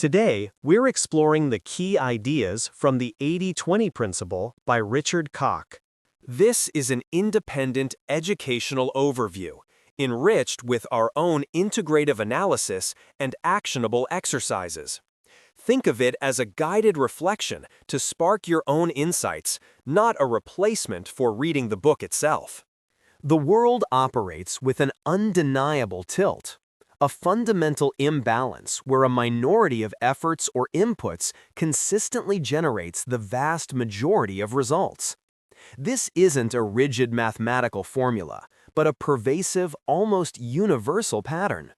Today, we're exploring the key ideas from the 80-20 principle by Richard Koch. This is an independent educational overview, enriched with our own integrative analysis and actionable exercises. Think of it as a guided reflection to spark your own insights, not a replacement for reading the book itself. The world operates with an undeniable tilt, a fundamental imbalance where a minority of efforts or inputs consistently generates the vast majority of results. This isn't a rigid mathematical formula, but a pervasive, almost universal pattern.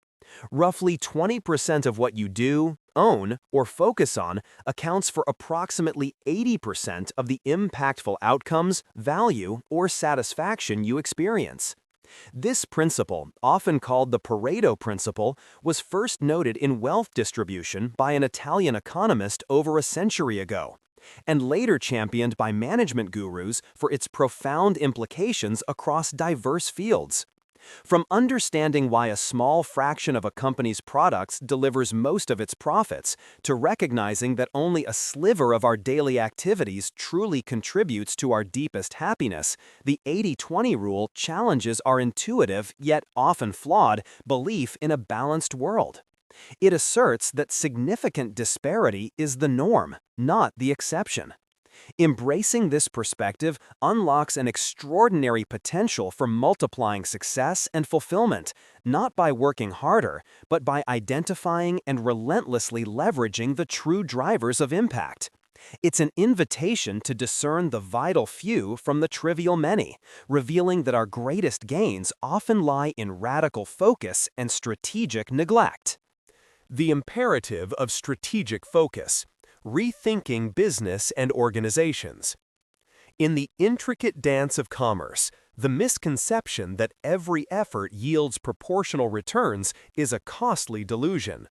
Roughly 20% of what you do, own, or focus on accounts for approximately 80% of the impactful outcomes, value, or satisfaction you experience. This principle, often called the Pareto principle, was first noted in wealth distribution by an Italian economist over a century ago, and later championed by management gurus for its profound implications across diverse fields. From understanding why a small fraction of a company's products delivers most of its profits, to recognizing that only a sliver of our daily activities truly contributes to our deepest happiness, the 80-20 rule challenges our intuitive, yet often flawed, belief in a balanced world. It asserts that significant disparity is the norm, not the exception. Embracing this perspective unlocks an extraordinary potential for multiplying success and fulfillment, not by working harder, but by identifying and relentlessly leveraging the true drivers of impact. It's an invitation to discern the vital few from the trivial many, revealing that our greatest gains often lie in radical focus and strategic neglect. The imperative of strategic focus. Rethinking business and organizations. In the intricate dance of commerce, the misconception that every effort yields proportional returns is a costly delusion.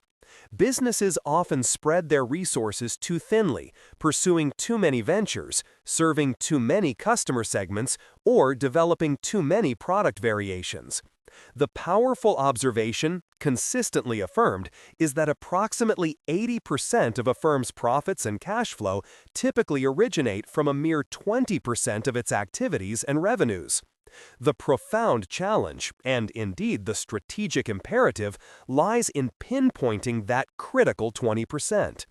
Businesses often spread their resources too thinly, pursuing too many ventures, serving too many customer segments, or developing too many product variations. The powerful observation, consistently affirmed, is that approximately 80% of a firm's profits and cash flow typically originate from a mere 20% of its activities and revenues. The profound challenge, and indeed the strategic imperative, lies in pinpointing that critical 20%.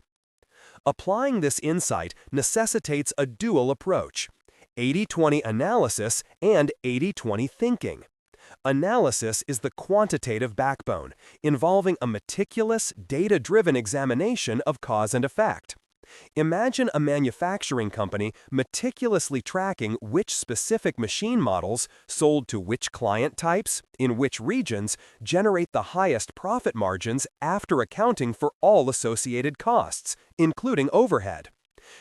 Applying this insight necessitates a dual approach: 80-20 analysis and 80-20 thinking. Analysis is the quantitative backbone, involving a meticulous, data-driven examination of cause and effect. Imagine a manufacturing company meticulously tracking which specific machine models, sold to which client types, in which regions, generate the highest profit margins after accounting for all associated costs, including overhead.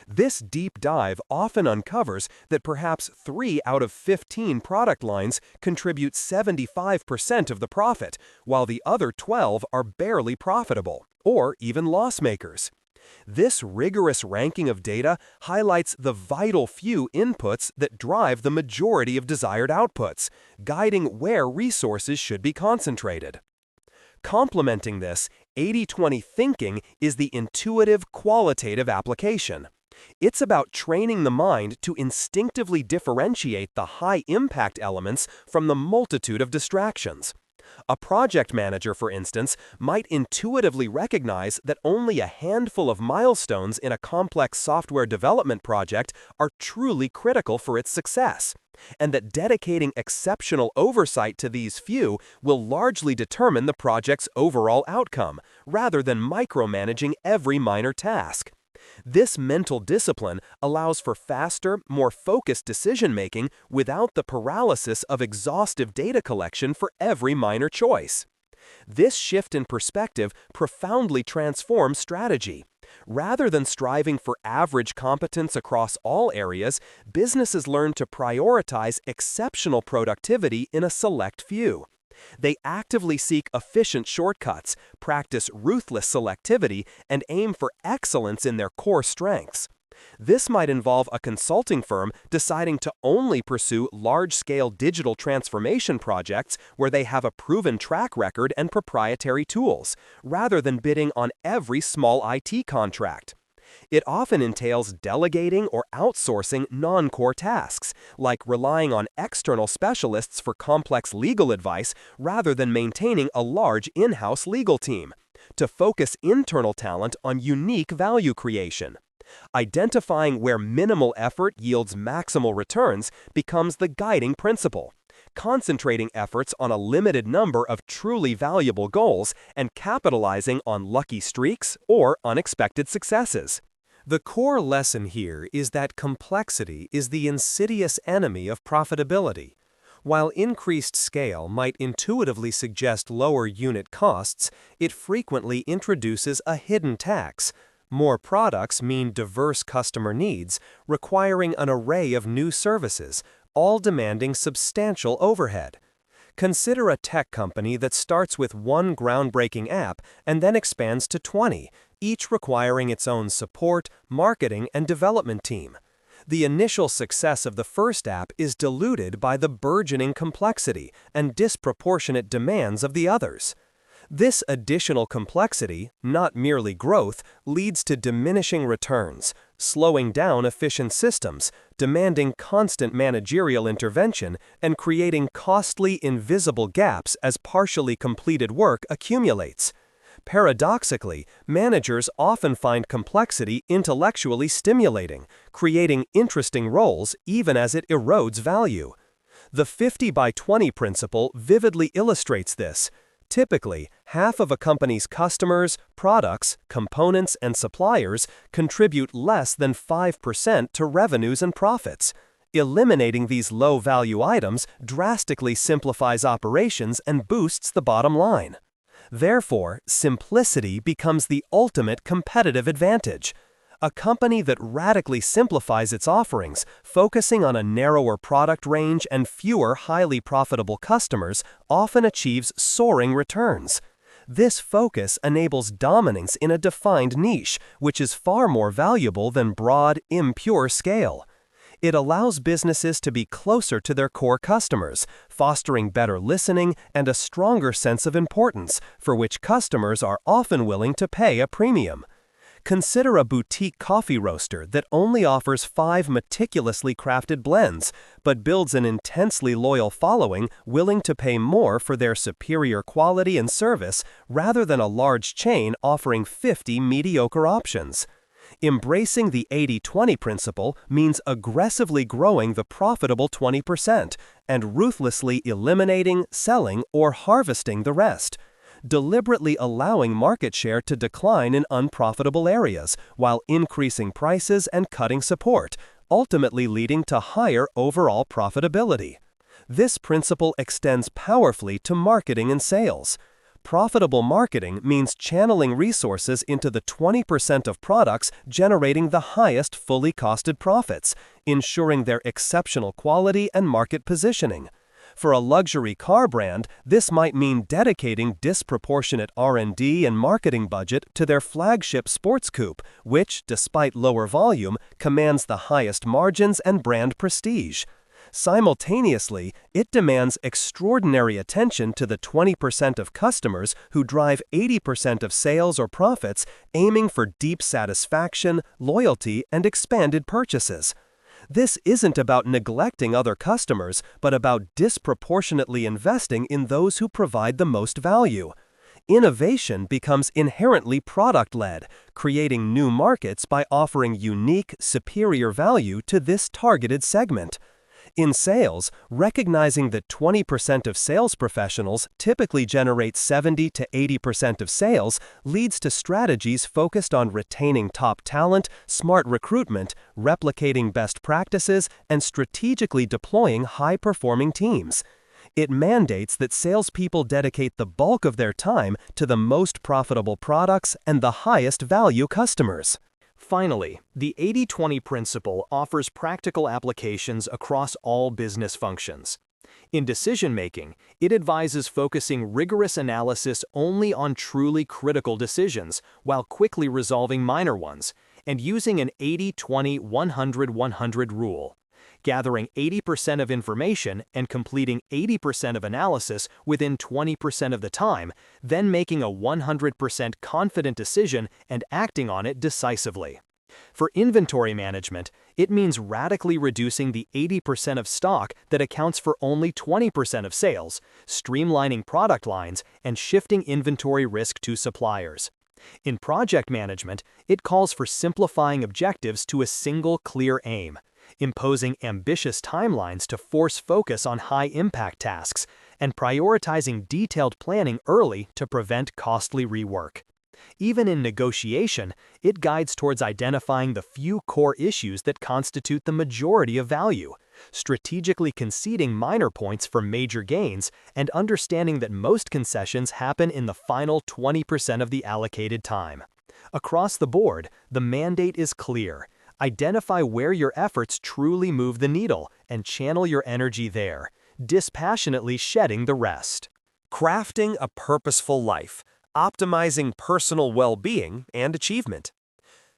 This deep dive often uncovers that perhaps 3 out of 15 product lines contribute 75% of the profit, while the other 12 are barely profitable, or even loss makers. This rigorous ranking of data highlights the vital few inputs that drive the majority of desired outputs, guiding where resources should be concentrated. Complementing this, 80-20 thinking is the intuitive, qualitative application. It's about training the mind to instinctively differentiate the high-impact elements from the multitude of distractions. A project manager, for instance, might intuitively recognize that only a handful of milestones in a complex software development project are truly critical for its success, and that dedicating exceptional oversight to these few will largely determine the project's overall outcome, rather than micromanaging every minor task. This mental discipline allows for faster, more focused decision-making without the paralysis of exhaustive data collection for every minor choice. This shift in perspective profoundly transforms strategy. Rather than striving for average competence across all areas, businesses learn to prioritize exceptional productivity in a select few. They actively seek efficient shortcuts, practice ruthless selectivity, and aim for excellence in their core strengths. This might involve a consulting firm deciding to only pursue large-scale digital transformation projects where they have a proven track record and proprietary tools, rather than bidding on every small IT contract. It often entails delegating or outsourcing non-core tasks, like relying on external specialists for complex legal advice rather than maintaining a large in-house legal team, to focus internal talent on unique value creation. Identifying where minimal effort yields maximal returns becomes the guiding principle, concentrating efforts on a limited number of truly valuable goals and capitalizing on lucky streaks or unexpected successes. The core lesson here is that complexity is the insidious enemy of profitability. While increased scale might intuitively suggest lower unit costs, it frequently introduces a hidden tax. More products mean diverse customer needs, requiring an array of new services, all demanding substantial overhead. Consider a tech company that starts with one groundbreaking app and then expands to 20, each requiring its own support, marketing, and development team. The initial success of the first app is diluted by the burgeoning complexity and disproportionate demands of the others. This additional complexity, not merely growth, leads to diminishing returns, slowing down efficient systems, demanding constant managerial intervention, and creating costly, invisible gaps as partially completed work accumulates. Paradoxically, managers often find complexity intellectually stimulating, creating interesting roles even as it erodes value. The 50 by 20 principle vividly illustrates this. Typically, half of a company's customers, products, components, and suppliers contribute less than 5% to revenues and profits. Eliminating these low-value items drastically simplifies operations and boosts the bottom line. Therefore, simplicity becomes the ultimate competitive advantage. A company that radically simplifies its offerings, focusing on a narrower product range and fewer highly profitable customers, often achieves soaring returns. This focus enables dominance in a defined niche, which is far more valuable than broad, impure scale. It allows businesses to be closer to their core customers, fostering better listening and a stronger sense of importance, for which customers are often willing to pay a premium. Consider a boutique coffee roaster that only offers 5 meticulously crafted blends, but builds an intensely loyal following willing to pay more for their superior quality and service rather than a large chain offering 50 mediocre options. Embracing the 80-20 principle means aggressively growing the profitable 20% and ruthlessly eliminating, selling, or harvesting the rest, deliberately allowing market share to decline in unprofitable areas while increasing prices and cutting support, ultimately leading to higher overall profitability. This principle extends powerfully to marketing and sales. Profitable marketing means channeling resources into the 20% of products generating the highest fully costed profits, ensuring their exceptional quality and market positioning. For a luxury car brand, this might mean dedicating disproportionate R&D and marketing budget to their flagship sports coupe, which, despite lower volume, commands the highest margins and brand prestige. Simultaneously, it demands extraordinary attention to the 20% of customers who drive 80% of sales or profits, aiming for deep satisfaction, loyalty, and expanded purchases. This isn't about neglecting other customers, but about disproportionately investing in those who provide the most value. Innovation becomes inherently product-led, creating new markets by offering unique, superior value to this targeted segment. In sales, recognizing that 20% of sales professionals typically generate 70 to 80% of sales leads to strategies focused on retaining top talent, smart recruitment, replicating best practices, and strategically deploying high-performing teams. It mandates that salespeople dedicate the bulk of their time to the most profitable products and the highest value customers. Finally, the 80-20 principle offers practical applications across all business functions. In decision-making, it advises focusing rigorous analysis only on truly critical decisions while quickly resolving minor ones, and using an 80-20-100-100 rule, gathering 80% of information and completing 80% of analysis within 20% of the time, then making a 100% confident decision and acting on it decisively. For inventory management, it means radically reducing the 80% of stock that accounts for only 20% of sales, streamlining product lines, and shifting inventory risk to suppliers. In project management, it calls for simplifying objectives to a single clear aim, imposing ambitious timelines to force focus on high-impact tasks, and prioritizing detailed planning early to prevent costly rework. Even in negotiation, it guides towards identifying the few core issues that constitute the majority of value, strategically conceding minor points for major gains, and understanding that most concessions happen in the final 20% of the allocated time. Across the board, the mandate is clear. Identify where your efforts truly move the needle and channel your energy there, dispassionately shedding the rest. Crafting a purposeful life, optimizing personal well-being and achievement.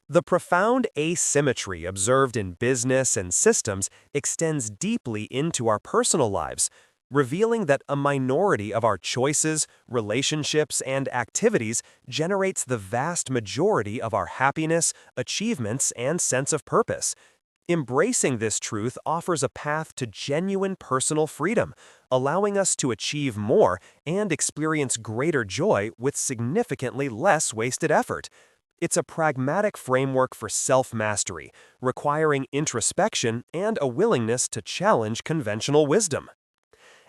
The profound asymmetry observed in business and systems extends deeply into our personal lives, revealing that a minority of our choices, relationships, and activities generates the vast majority of our happiness, achievements, and sense of purpose. Embracing this truth offers a path to genuine personal freedom, allowing us to achieve more and experience greater joy with significantly less wasted effort. It's a pragmatic framework for self-mastery, requiring introspection and a willingness to challenge conventional wisdom.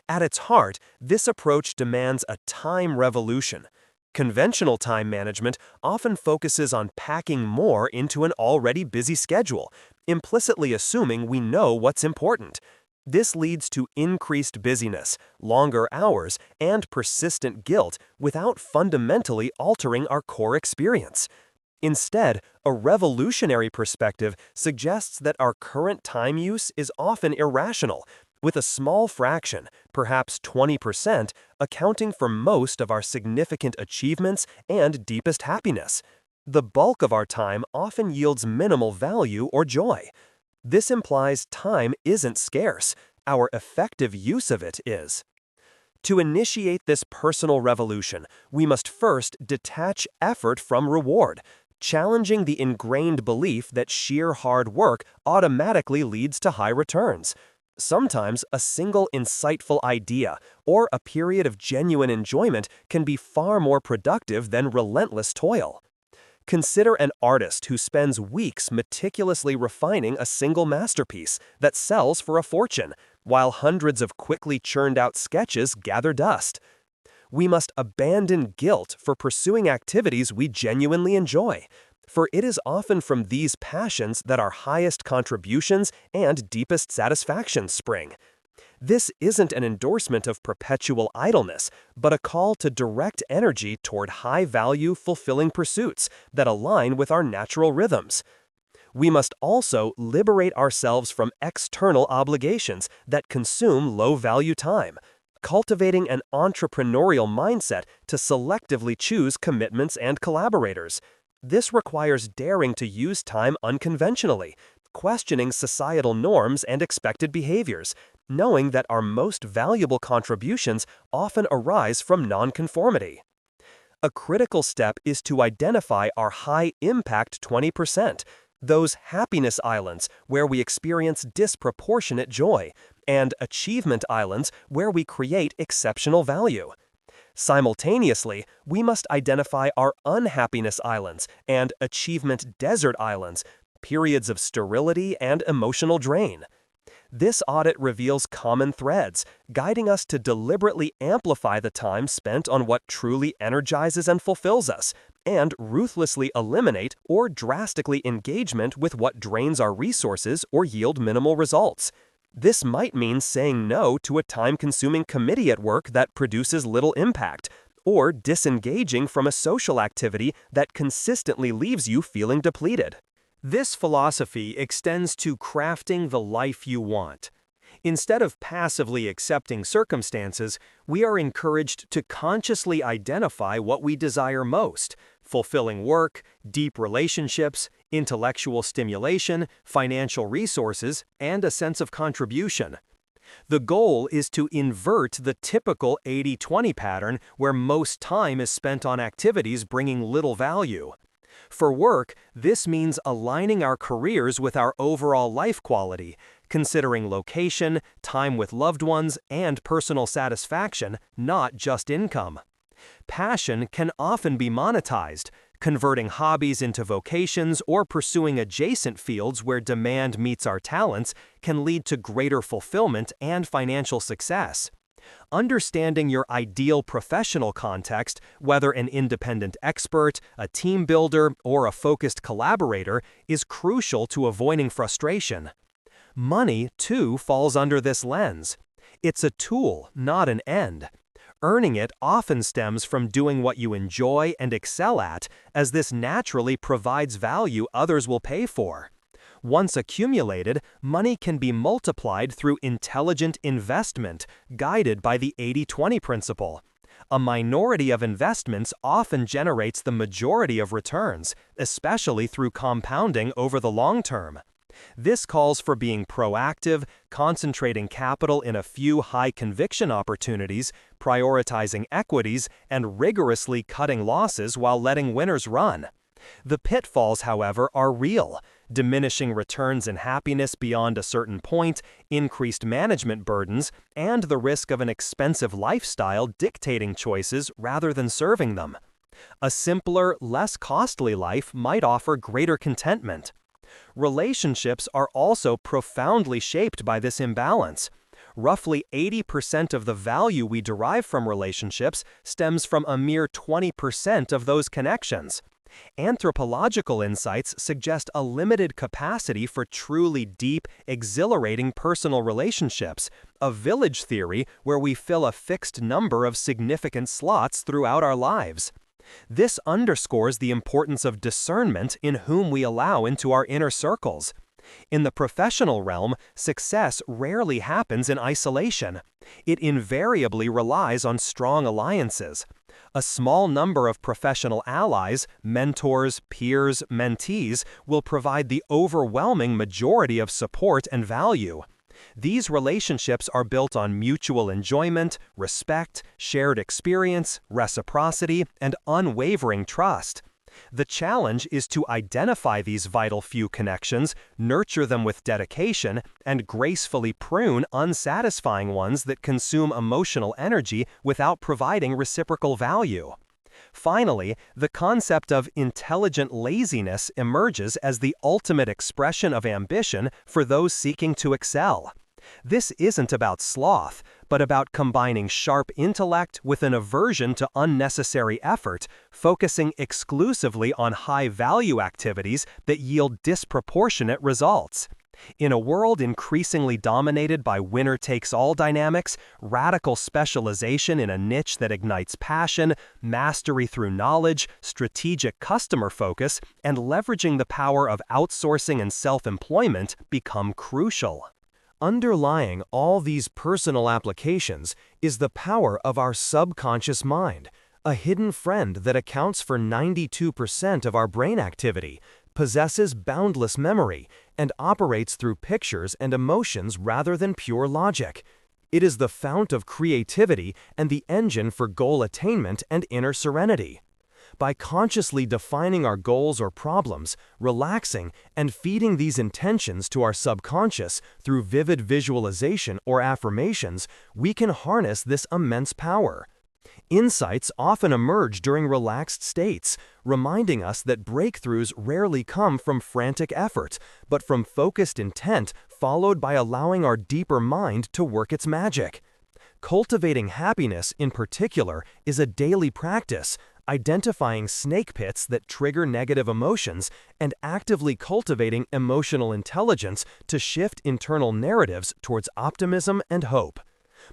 At its heart, this approach demands a time revolution. Conventional time management often focuses on packing more into an already busy schedule, implicitly assuming we know what's important. This leads to increased busyness, longer hours, and persistent guilt without fundamentally altering our core experience. Instead, a revolutionary perspective suggests that our current time use is often irrational, with a small fraction, perhaps 20%, accounting for most of our significant achievements and deepest happiness. The bulk of our time often yields minimal value or joy. This implies time isn't scarce, our effective use of it is. To initiate this personal revolution, we must first detach effort from reward, challenging the ingrained belief that sheer hard work automatically leads to high returns. Sometimes a single insightful idea or a period of genuine enjoyment can be far more productive than relentless toil. Consider an artist who spends weeks meticulously refining a single masterpiece that sells for a fortune, while hundreds of quickly churned-out sketches gather dust. We must abandon guilt for pursuing activities we genuinely enjoy, for it is often from these passions that our highest contributions and deepest satisfactions spring. This isn't an endorsement of perpetual idleness, but a call to direct energy toward high-value, fulfilling pursuits that align with our natural rhythms. We must also liberate ourselves from external obligations that consume low-value time, cultivating an entrepreneurial mindset to selectively choose commitments and collaborators. This requires daring to use time unconventionally, questioning societal norms and expected behaviors, knowing that our most valuable contributions often arise from nonconformity. A critical step is to identify our high-impact 20%, those happiness islands where we experience disproportionate joy, and achievement islands where we create exceptional value. Simultaneously, we must identify our unhappiness islands and achievement desert islands, periods of sterility and emotional drain. This audit reveals common threads, guiding us to deliberately amplify the time spent on what truly energizes and fulfills us, and ruthlessly eliminate or drastically engagement with what drains our resources or yield minimal results. This might mean saying no to a time-consuming committee at work that produces little impact, or disengaging from a social activity that consistently leaves you feeling depleted. This philosophy extends to crafting the life you want. Instead of passively accepting circumstances, we are encouraged to consciously identify what we desire most, fulfilling work, deep relationships, intellectual stimulation, financial resources, and a sense of contribution. The goal is to invert the typical 80-20 pattern where most time is spent on activities bringing little value. For work, this means aligning our careers with our overall life quality, considering location, time with loved ones, and personal satisfaction, not just income. Passion can often be monetized. Converting hobbies into vocations or pursuing adjacent fields where demand meets our talents can lead to greater fulfillment and financial success. Understanding your ideal professional context, whether an independent expert, a team builder, or a focused collaborator, is crucial to avoiding frustration. Money, too, falls under this lens. It's a tool, not an end. Earning it often stems from doing what you enjoy and excel at, as this naturally provides value others will pay for. Once accumulated, money can be multiplied through intelligent investment, guided by the 80-20 principle. A minority of investments often generates the majority of returns, especially through compounding over the long term. This calls for being proactive, concentrating capital in a few high-conviction opportunities, prioritizing equities, and rigorously cutting losses while letting winners run. The pitfalls, however, are real: diminishing returns and happiness beyond a certain point, increased management burdens, and the risk of an expensive lifestyle dictating choices rather than serving them. A simpler, less costly life might offer greater contentment. Relationships are also profoundly shaped by this imbalance. Roughly 80% of the value we derive from relationships stems from a mere 20% of those connections. Anthropological insights suggest a limited capacity for truly deep, exhilarating personal relationships, a village theory where we fill a fixed number of significant slots throughout our lives. This underscores the importance of discernment in whom we allow into our inner circles. In the professional realm, success rarely happens in isolation. It invariably relies on strong alliances. A small number of professional allies, mentors, peers, mentees will provide the overwhelming majority of support and value. These relationships are built on mutual enjoyment, respect, shared experience, reciprocity, and unwavering trust. The challenge is to identify these vital few connections, nurture them with dedication, and gracefully prune unsatisfying ones that consume emotional energy without providing reciprocal value. Finally, the concept of intelligent laziness emerges as the ultimate expression of ambition for those seeking to excel. This isn't about sloth, but about combining sharp intellect with an aversion to unnecessary effort, focusing exclusively on high-value activities that yield disproportionate results. In a world increasingly dominated by winner-takes-all dynamics, radical specialization in a niche that ignites passion, mastery through knowledge, strategic customer focus, and leveraging the power of outsourcing and self-employment become crucial. Underlying all these personal applications is the power of our subconscious mind, a hidden friend that accounts for 92% of our brain activity, possesses boundless memory, and operates through pictures and emotions rather than pure logic. It is the fount of creativity and the engine for goal attainment and inner serenity. By consciously defining our goals or problems, relaxing, and feeding these intentions to our subconscious through vivid visualization or affirmations, we can harness this immense power. Insights often emerge during relaxed states, reminding us that breakthroughs rarely come from frantic effort, but from focused intent followed by allowing our deeper mind to work its magic. Cultivating happiness, in particular, is a daily practice, identifying snake pits that trigger negative emotions and actively cultivating emotional intelligence to shift internal narratives towards optimism and hope.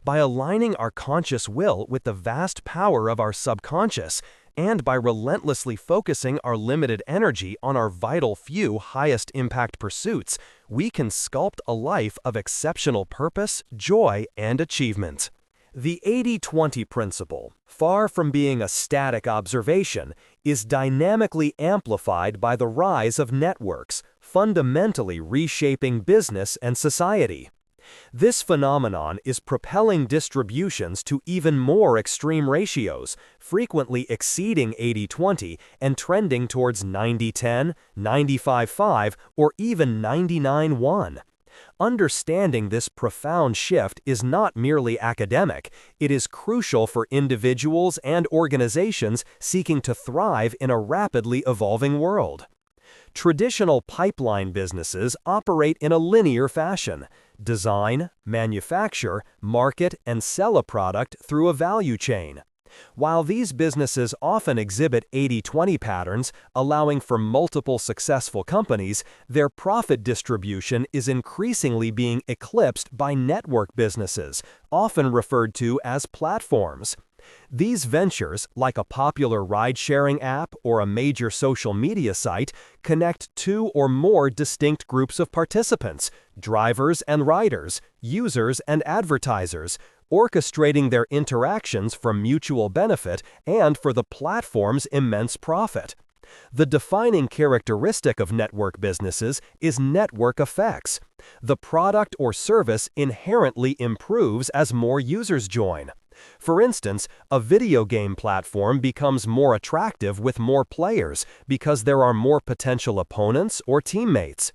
By aligning our conscious will with the vast power of our subconscious, and by relentlessly focusing our limited energy on our vital few highest impact pursuits, we can sculpt a life of exceptional purpose, joy, and achievement. The 80-20 principle, far from being a static observation, is dynamically amplified by the rise of networks, fundamentally reshaping business and society. This phenomenon is propelling distributions to even more extreme ratios, frequently exceeding 80-20 and trending towards 90-10, 95-5, or even 99-1. Understanding this profound shift is not merely academic, it is crucial for individuals and organizations seeking to thrive in a rapidly evolving world. Traditional pipeline businesses operate in a linear fashion: design, manufacture, market, and sell a product through a value chain. While these businesses often exhibit 80-20 patterns, allowing for multiple successful companies, their profit distribution is increasingly being eclipsed by network businesses, often referred to as platforms. These ventures, like a popular ride-sharing app or a major social media site, connect two or more distinct groups of participants: drivers and riders, users and advertisers, orchestrating their interactions for mutual benefit and for the platform's immense profit. The defining characteristic of network businesses is network effects. The product or service inherently improves as more users join. For instance, a video game platform becomes more attractive with more players because there are more potential opponents or teammates.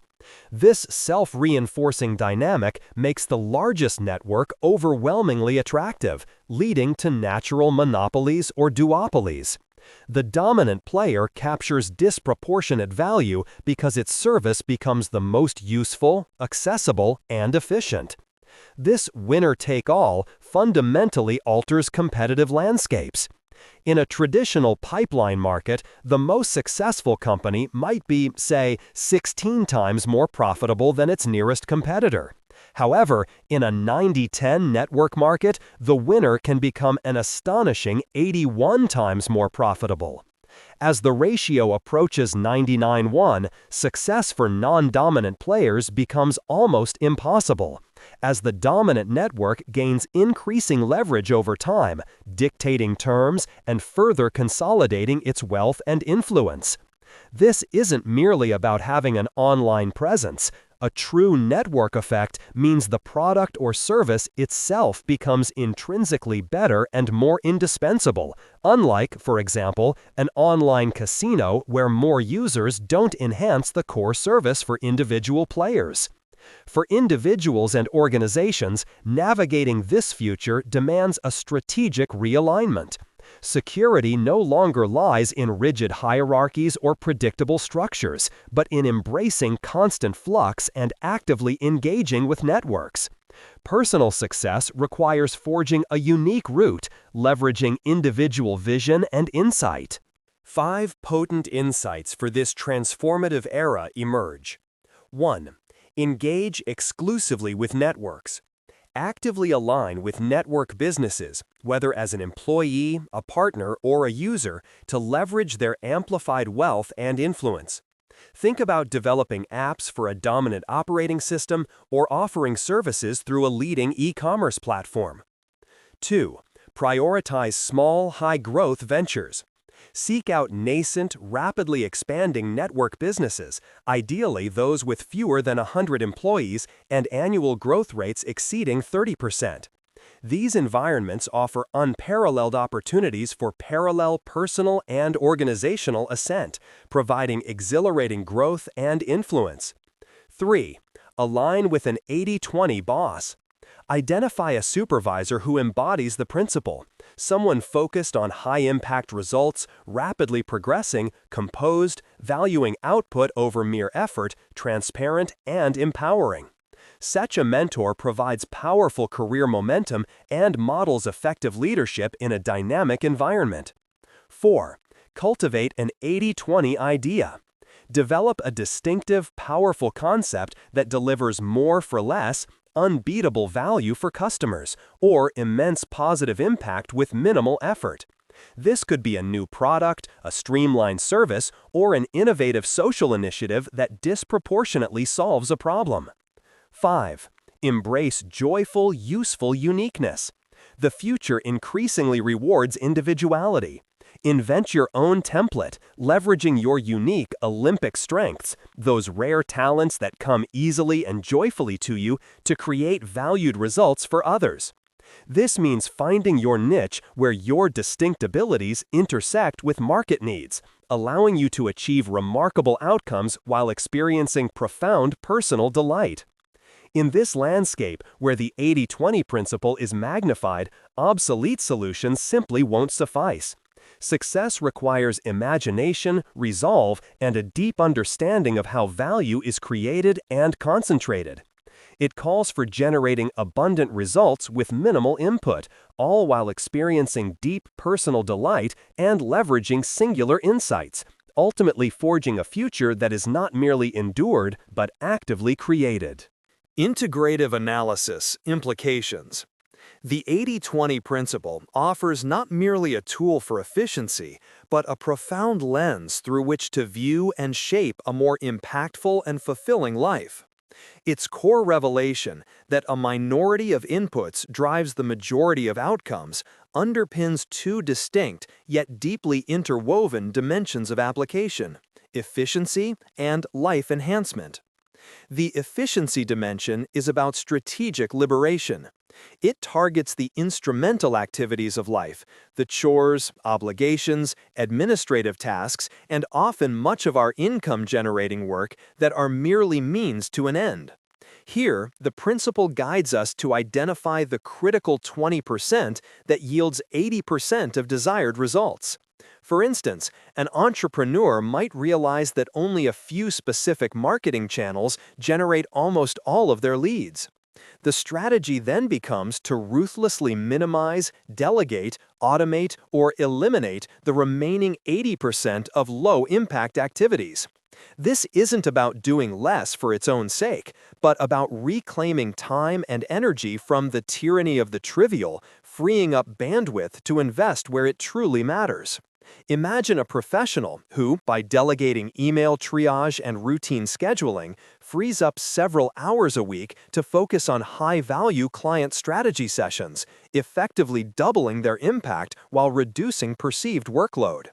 This self-reinforcing dynamic makes the largest network overwhelmingly attractive, leading to natural monopolies or duopolies. The dominant player captures disproportionate value because its service becomes the most useful, accessible, and efficient. This winner-take-all fundamentally alters competitive landscapes. In a traditional pipeline market, the most successful company might be, say, 16 times more profitable than its nearest competitor. However, in a 90-10 network market, the winner can become an astonishing 81 times more profitable. As the ratio approaches 99-1, success for non-dominant players becomes almost impossible, as the dominant network gains increasing leverage over time, dictating terms and further consolidating its wealth and influence. This isn't merely about having an online presence. A true network effect means the product or service itself becomes intrinsically better and more indispensable, unlike, for example, an online casino where more users don't enhance the core service for individual players. For individuals and organizations, navigating this future demands a strategic realignment. Security no longer lies in rigid hierarchies or predictable structures, but in embracing constant flux and actively engaging with networks. Personal success requires forging a unique route, leveraging individual vision and insight. 5 potent insights for this transformative era emerge. 1. Engage exclusively with networks. Actively align with network businesses, whether as an employee, a partner, or a user, to leverage their amplified wealth and influence. Think about developing apps for a dominant operating system or offering services through a leading e-commerce platform. 2. Prioritize small, high-growth ventures. Seek out nascent, rapidly expanding network businesses, ideally those with fewer than 100 employees and annual growth rates exceeding 30%. These environments offer unparalleled opportunities for parallel personal and organizational ascent, providing exhilarating growth and influence. 3. Align with an 80-20 boss. Identify a supervisor who embodies the principle, someone focused on high-impact results, rapidly progressing, composed, valuing output over mere effort, transparent, and empowering. Such a mentor provides powerful career momentum and models effective leadership in a dynamic environment. 4. Cultivate an 80-20 idea. Develop a distinctive, powerful concept that delivers more for less, unbeatable value for customers, or immense positive impact with minimal effort. This could be a new product, a streamlined service, or an innovative social initiative that disproportionately solves a problem. 5. Embrace joyful, useful uniqueness. The future increasingly rewards individuality. Invent your own template, leveraging your unique Olympic strengths, those rare talents that come easily and joyfully to you, to create valued results for others. This means finding your niche where your distinct abilities intersect with market needs, allowing you to achieve remarkable outcomes while experiencing profound personal delight. In this landscape, where the 80-20 principle is magnified, obsolete solutions simply won't suffice. Success requires imagination, resolve, and a deep understanding of how value is created and concentrated. It calls for generating abundant results with minimal input, all while experiencing deep personal delight and leveraging singular insights, ultimately forging a future that is not merely endured but actively created. Integrative Analysis Implications. The 80-20 principle offers not merely a tool for efficiency, but a profound lens through which to view and shape a more impactful and fulfilling life. Its core revelation that a minority of inputs drives the majority of outcomes underpins two distinct yet deeply interwoven dimensions of application: efficiency and life enhancement. The efficiency dimension is about strategic liberation. It targets the instrumental activities of life, the chores, obligations, administrative tasks, and often much of our income-generating work that are merely means to an end. Here, the principle guides us to identify the critical 20% that yields 80% of desired results. For instance, an entrepreneur might realize that only a few specific marketing channels generate almost all of their leads. The strategy then becomes to ruthlessly minimize, delegate, automate, or eliminate the remaining 80% of low-impact activities. This isn't about doing less for its own sake, but about reclaiming time and energy from the tyranny of the trivial, freeing up bandwidth to invest where it truly matters. Imagine a professional who, by delegating email triage and routine scheduling, frees up several hours a week to focus on high-value client strategy sessions, effectively doubling their impact while reducing perceived workload.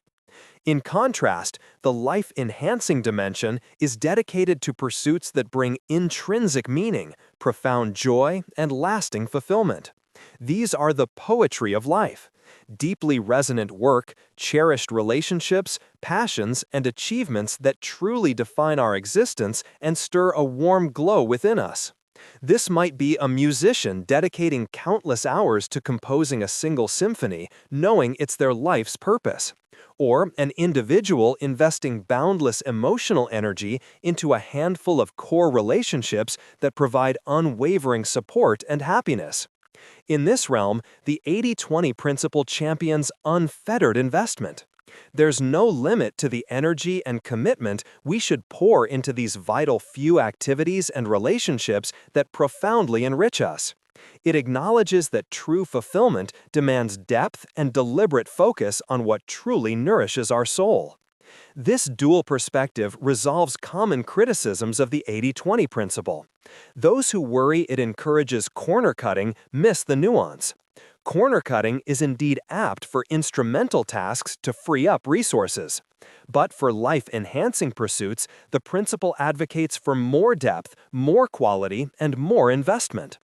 In contrast, the life-enhancing dimension is dedicated to pursuits that bring intrinsic meaning, profound joy, and lasting fulfillment. These are the poetry of life: deeply resonant work, cherished relationships, passions, and achievements that truly define our existence and stir a warm glow within us. This might be a musician dedicating countless hours to composing a single symphony, knowing it's their life's purpose. Or an individual investing boundless emotional energy into a handful of core relationships that provide unwavering support and happiness. In this realm, the 80-20 principle champions unfettered investment. There's no limit to the energy and commitment we should pour into these vital few activities and relationships that profoundly enrich us. It acknowledges that true fulfillment demands depth and deliberate focus on what truly nourishes our soul. This dual perspective resolves common criticisms of the 80-20 principle. Those who worry it encourages corner cutting miss the nuance. Corner cutting is indeed apt for instrumental tasks to free up resources. But for life-enhancing pursuits, the principle advocates for more depth, more quality, and more investment.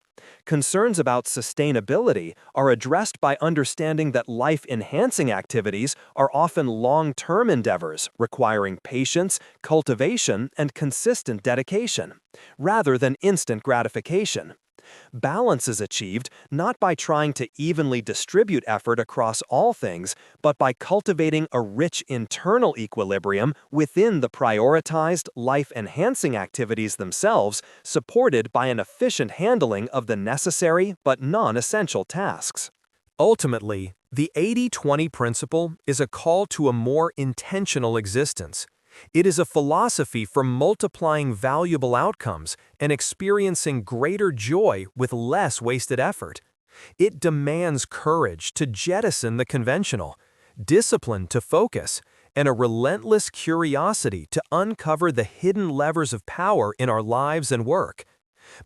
Concerns about sustainability are addressed by understanding that life-enhancing activities are often long-term endeavors requiring patience, cultivation, and consistent dedication, rather than instant gratification. Balance is achieved not by trying to evenly distribute effort across all things, but by cultivating a rich internal equilibrium within the prioritized, life-enhancing activities themselves, supported by an efficient handling of the necessary but non-essential tasks. Ultimately, the 80-20 principle is a call to a more intentional existence. It is a philosophy for multiplying valuable outcomes and experiencing greater joy with less wasted effort. It demands courage to jettison the conventional, discipline to focus, and a relentless curiosity to uncover the hidden levers of power in our lives and work.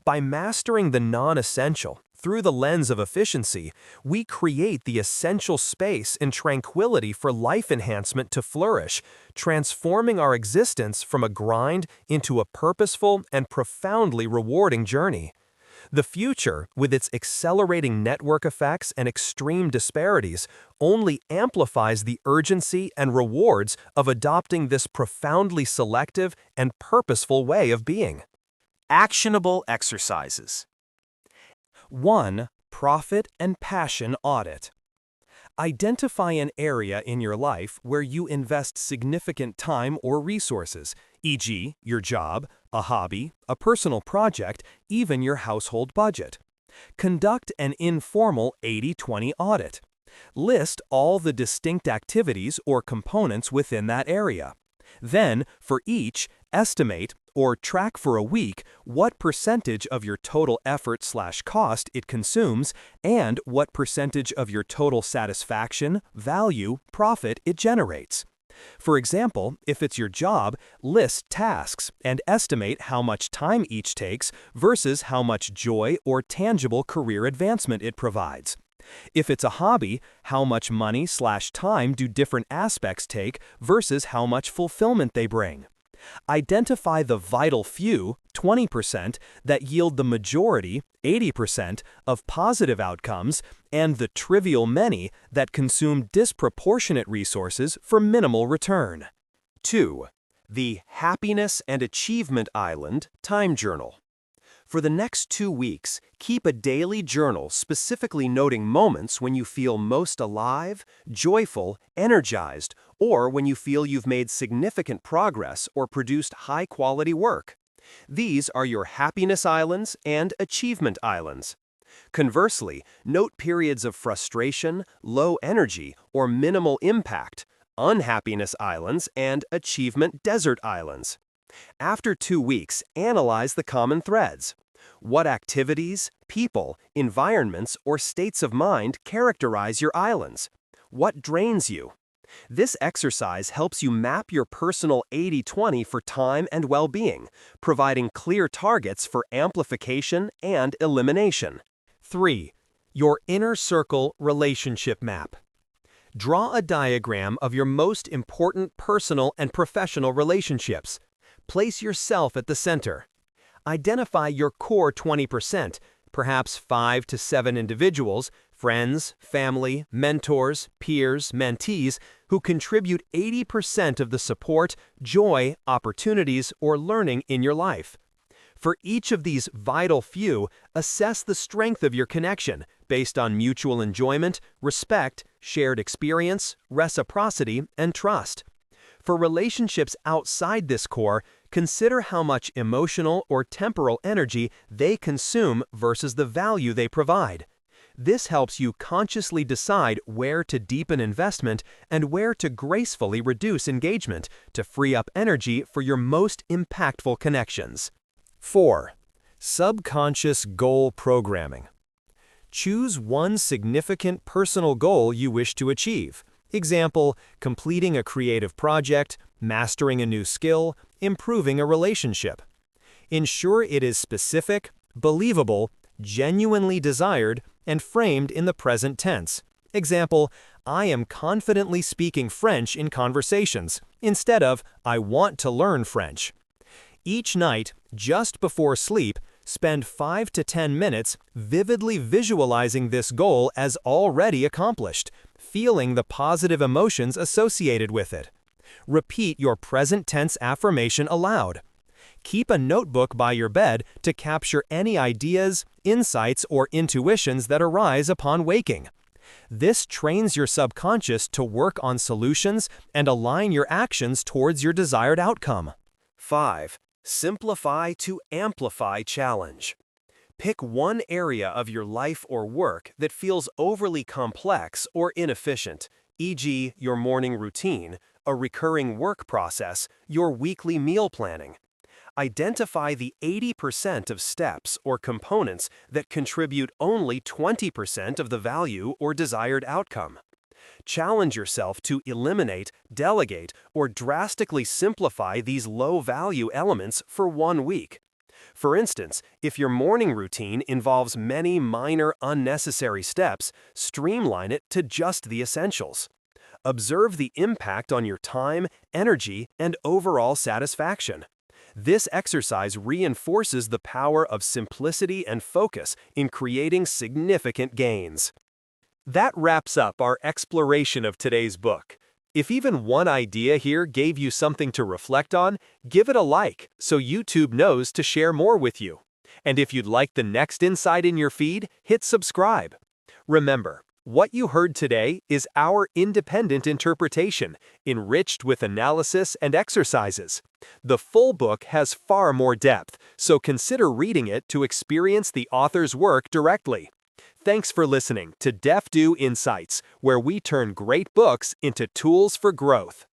By mastering the non-essential, Through the lens of efficiency, we create the essential space and tranquility for life enhancement to flourish, transforming our existence from a grind into a purposeful and profoundly rewarding journey. The future, with its accelerating network effects and extreme disparities, only amplifies the urgency and rewards of adopting this profoundly selective and purposeful way of being. Actionable exercises. 1. Profit and passion audit. Identify an area in your life where you invest significant time or resources, e.g., your job, a hobby, a personal project, even your household budget. Conduct an informal 80-20 audit. List all the distinct activities or components within that area. Then, for each, estimate or track for a week what percentage of your total effort/cost it consumes and what percentage of your total satisfaction, value, profit it generates. For example, if it's your job, list tasks and estimate how much time each takes versus how much joy or tangible career advancement it provides. If it's a hobby, how much money/time do different aspects take versus how much fulfillment they bring. Identify the vital few, 20%, that yield the majority, 80%, of positive outcomes, and the trivial many that consume disproportionate resources for minimal return. 2. The Happiness and Achievement Island Time Journal. For the next 2 weeks, keep a daily journal specifically noting moments when you feel most alive, joyful, energized, or when you feel you've made significant progress or produced high-quality work. These are your happiness islands and achievement islands. Conversely, note periods of frustration, low energy, or minimal impact, unhappiness islands and achievement desert islands. After 2 weeks, analyze the common threads. What activities, people, environments, or states of mind characterize your islands? What drains you? This exercise helps you map your personal 80-20 for time and well-being, providing clear targets for amplification and elimination. 3. Your inner circle relationship map. Draw a diagram of your most important personal and professional relationships. Place yourself at the center. Identify your core 20%, perhaps 5 to 7 individuals, friends, family, mentors, peers, mentees, who contribute 80% of the support, joy, opportunities, or learning in your life. For each of these vital few, assess the strength of your connection based on mutual enjoyment, respect, shared experience, reciprocity, and trust. For relationships outside this core, consider how much emotional or temporal energy they consume versus the value they provide. This helps you consciously decide where to deepen investment and where to gracefully reduce engagement to free up energy for your most impactful connections. 4. Subconscious goal programming. Choose one significant personal goal you wish to achieve. Example, completing a creative project, mastering a new skill, improving a relationship. Ensure it is specific, believable, genuinely desired, and framed in the present tense. Example, I am confidently speaking French in conversations, instead of I want to learn French. Each night, just before sleep, spend 5 to 10 minutes vividly visualizing this goal as already accomplished, feeling the positive emotions associated with it. Repeat your present tense affirmation aloud. Keep a notebook by your bed to capture any ideas, insights, or intuitions that arise upon waking. This trains your subconscious to work on solutions and align your actions towards your desired outcome. 5. Simplify to Amplify Challenge. Pick one area of your life or work that feels overly complex or inefficient, e.g., your morning routine, a recurring work process, your weekly meal planning. Identify the 80% of steps or components that contribute only 20% of the value or desired outcome. Challenge yourself to eliminate, delegate, or drastically simplify these low-value elements for 1 week. For instance, if your morning routine involves many minor unnecessary steps, streamline it to just the essentials. Observe the impact on your time, energy, and overall satisfaction. This exercise reinforces the power of simplicity and focus in creating significant gains. That wraps up our exploration of today's book. If even one idea here gave you something to reflect on, give it a like so YouTube knows to share more with you. And if you'd like the next insight in your feed, hit subscribe. Remember, what you heard today is our independent interpretation, enriched with analysis and exercises. The full book has far more depth, so consider reading it to experience the author's work directly. Thanks for listening to DeftU Insights, where we turn great books into tools for growth.